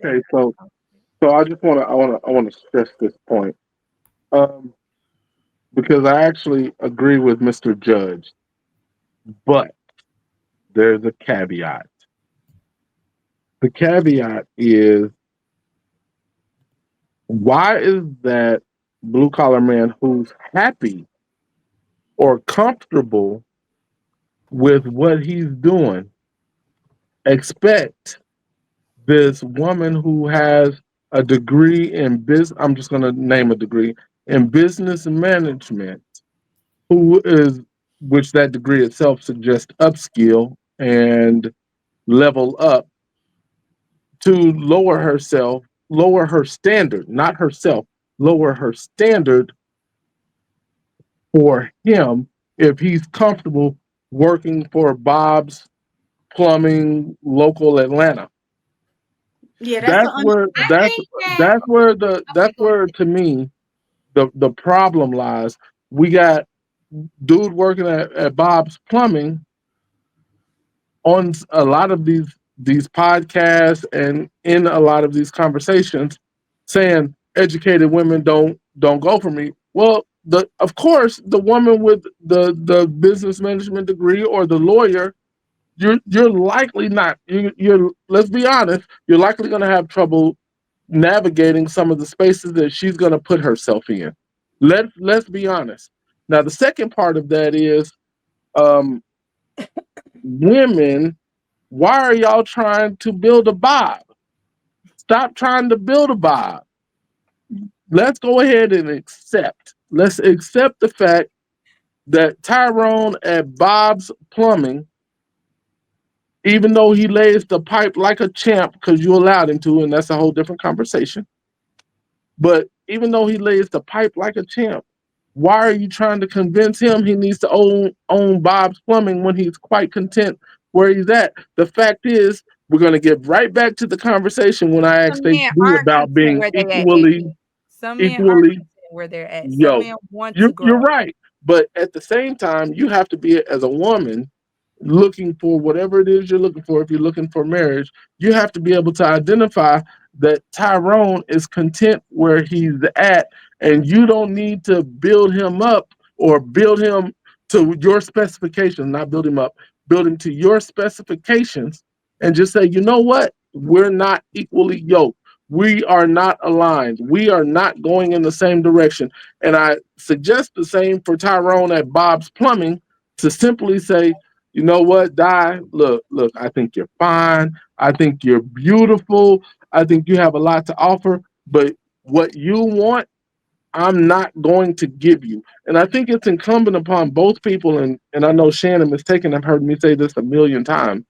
Okay, so I just want to stress this point, um, because I actually agree with Mr. Judge, but there's a caveat. The caveat is, why is that blue collar man who's happy or comfortable with what he's doing expect this woman who has a degree in business, I'm just going to name a degree in business management, who is, which that degree itself suggests upskill and level up, to lower her standard, not herself, lower her standard for him if he's comfortable working for Bob's Plumbing, local Atlanta. Yeah, that's That's the where I that's think that that's where the okay, that's go where to me the problem lies. We got dude working at Bob's Plumbing on a lot of these podcasts and in a lot of these conversations saying educated women don't go for me. Well, the of course the woman with the business management degree or the lawyer, you're likely not, you're, let's be honest, you're likely going to have trouble navigating some of the spaces that she's going to put herself in. Let's be honest. Now the second part of that is, um, women, why are y'all trying to build a Bob? Stop trying to build a Bob. Let's go ahead and let's accept the fact that Tyrone at Bob's Plumbing, even though he lays the pipe like a champ because you allowed him to, and that's a whole different conversation. But even though he lays the pipe like a champ, why are you trying to convince him he needs to own Bob's Plumbing when he's quite content where he's at? The fact is, we're going to get right back to the conversation when I asked Some men HB aren't about content being where they at, equally, AP. Some men are equally, content where they're at. Some yo, men want to you're grow. right. But at the same time, you have to be, as a woman, looking for whatever it is you're looking for. If you're looking for marriage, you have to be able to identify that Tyrone is content where he's at, and you don't need to build him up or build him to your specifications, not build him up, build him to your specifications, and just say, you know what? We're not equally yoked. We are not aligned. We are not going in the same direction. And I suggest the same for Tyrone at Bob's Plumbing, to simply say, you know what, Di, look, I think you're fine. I think you're beautiful. I think you have a lot to offer, but what you want, I'm not going to give you. And I think it's incumbent upon both people, and I know Shannon mistaken, I've heard me say this a million times.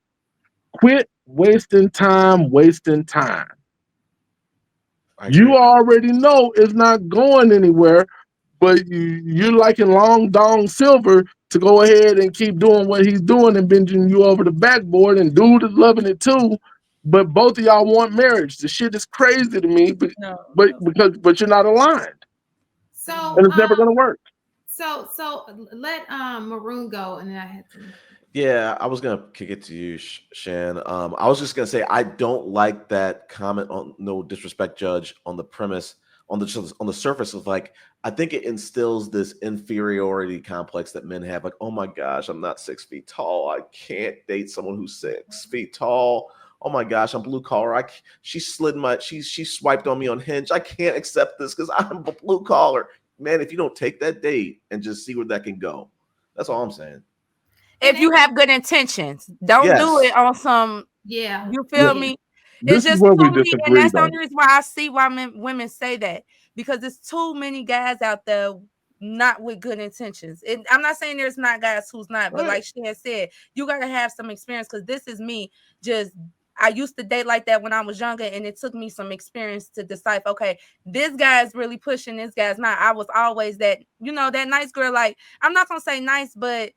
Quit wasting time, wasting time. I You agree. already know it's not going anywhere, but you're liking Long Dong Silver to go ahead and keep doing what he's doing and bending you over the backboard, and dude is loving it too. But both of y'all want marriage. The shit is crazy to me, No, but no. because you're not aligned, so and it's never gonna work. let Maroon go, and then I had to. Yeah, I was gonna kick it to you, Shan. I was just gonna say I don't like that comment on no disrespect, Judge, on the premise on the surface of like I think it instills this inferiority complex that men have. Like, oh my gosh, I'm not 6 feet tall. I can't date someone who's 6 feet tall. Oh my gosh, I'm blue collar. She slid she swiped on me on Hinge. I can't accept this because I'm a blue collar. Man, if you don't take that date and just see where that can go, that's all I'm saying. If you have good intentions, don't do it Yes. on some. Yeah, You Yeah, feel yeah. me? this It's is just where we too many, and disagree, that's the though. only reason why I see why women say that, because there's too many guys out there not with good intentions. I'm not saying there's not guys who's not, but Right. like she had said, you gotta have some experience, because this is me. Just I used to date like that when I was younger, and it took me some experience to decipher. Okay, this guy's really pushing. This guy's not. I was always that, that nice girl. Like, I'm not gonna say nice, but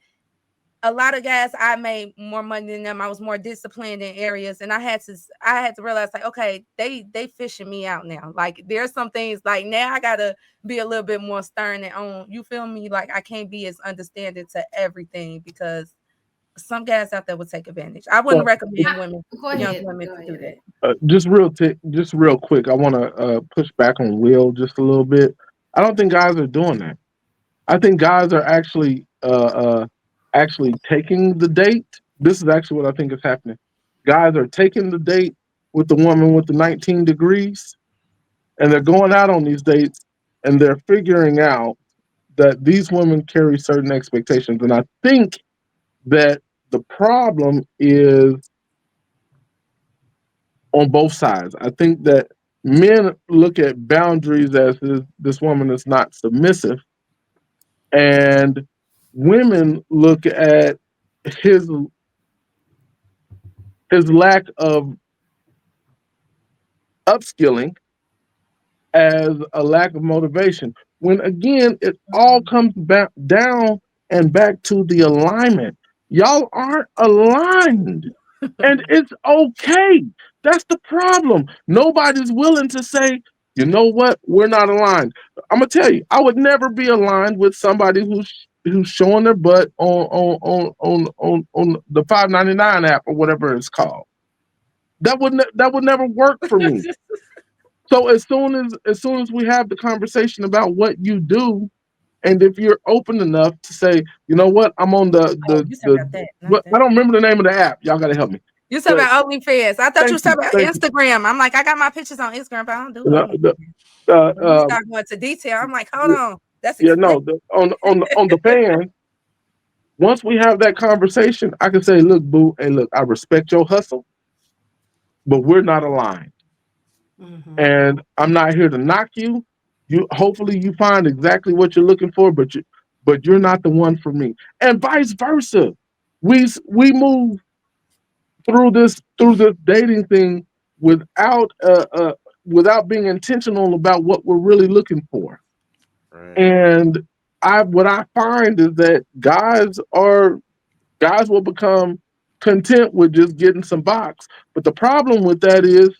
a lot of guys, I made more money than them. I was more disciplined in areas, and I had to realize, like, okay, they fishing me out now. Like, there's some things, like, now I gotta be a little bit more stern and on. You feel me? Like, I can't be as understanding to everything, because some guys out there would take advantage. I wouldn't Well, recommend women, Go young ahead. women, Go to do ahead. that. just real quick, I want to push back on Will just a little bit. I don't think guys are doing that. I think guys are actually taking the date. This is actually what I think is happening. Guys are taking the date with the woman with the 19 degrees, and they're going out on these dates, and they're figuring out that these women carry certain expectations. And I think that the problem is on both sides. I think that men look at boundaries as this woman is not submissive, and women look at his his lack of upskilling as a lack of motivation. When again, it all comes back down and back to the alignment. Y'all aren't aligned, and it's okay. That's the problem. Nobody's willing to say, you know what, we're not aligned. I'm gonna tell you, I would never be aligned with somebody who's showing their butt on the 5.99 app or whatever it's called. That would never work for me. So as soon as we have the conversation about what you do, and if you're open enough to say, you know what, I'm on Oh, you talking about that, not what, I that. don't remember the name of the app. Y'all gotta help me. You talking But about OnlyFans. I thought you was thank you, talking about thank you. Instagram. I'm like, I got my pictures on Instagram, but I don't do You know, OnlyFans. uh, When you uh, start going to detail, I'm like, hold yeah, on. That's yeah, explicit. no, on the fan. Once we have that conversation, I can say, look, boo, hey, look, I respect your hustle, but we're not aligned. Mhm. And I'm not here to knock you. You hopefully you find exactly what you're looking for, but you're not the one for me. And vice versa. We move through this dating thing without without being intentional about what we're really looking for. Right. And I what I find is that guys will become content with just getting some box. But the problem with that is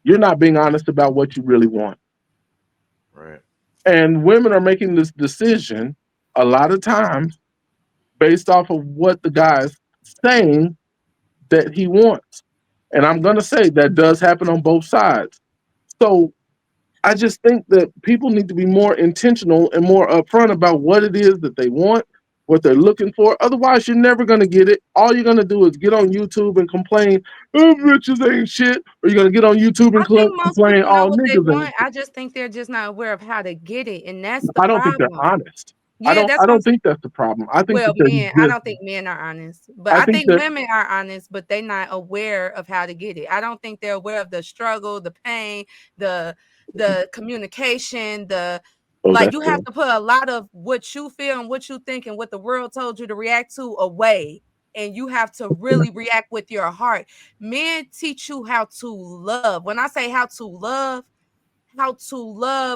you're not being honest about what you really want. Right. And women are making this decision a lot of times based off of what the guy is saying that he wants. And I'm going to say that does happen on both sides. So I just think that people need to be more intentional and more upfront about what it is that they want, what they're looking for. Otherwise, you're never going to get it. All you're going to do is get on YouTube and complain, oh, bitches ain't shit. Or you're going to get on YouTube and I think most complain, people know all what they niggas ain't want. shit. I just think they're just not aware of how to get it, and that's the I don't think they're problem. honest. Yeah, that's I what I'm don't saying. think that's the problem. I think Well, that they're men, I just don't think men are honest, but I I think think that women are honest, but they're not aware of how to get it. I don't think they're aware of the struggle, the pain, the communication, the oh like that's you have true. to put a lot of what you feel and what you think and what the world told you to react to away. And you have to really react with your heart. Men teach you how to love. When I say how to love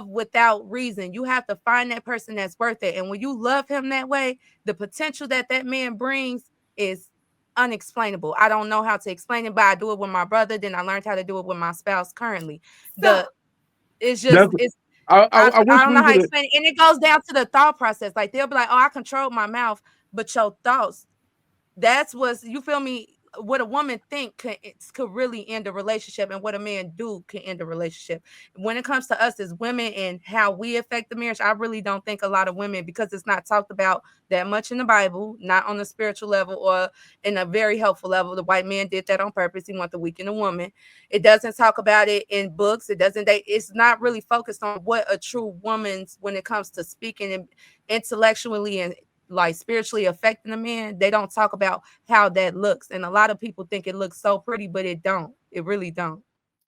without reason. You have to find that person that's worth it. And when you love him that way, the potential that that man brings is unexplainable. I don't know how to explain it, but I do it with my brother. Then I learned how to do it with my spouse currently. So The it's just That's it's I wish I don't we know how to would have explain it. And it goes down to the thought process. Like they'll be like, oh, I control my mouth, but your thoughts, that's what's you feel me, what a woman think could really end a relationship, and what a man do can end a relationship. When it comes to us as women and how we affect the marriage, I really don't think a lot of women, because it's not talked about that much in the Bible, not on the spiritual level or in a very helpful level. The white man did that on purpose. He wanted to weaken a woman. It doesn't talk about it in books. It's not really focused on what a true woman's, when it comes to speaking and intellectually and like spiritually affecting a man. They don't talk about how that looks, and a lot of people think it looks so pretty, but it don't. It really don't.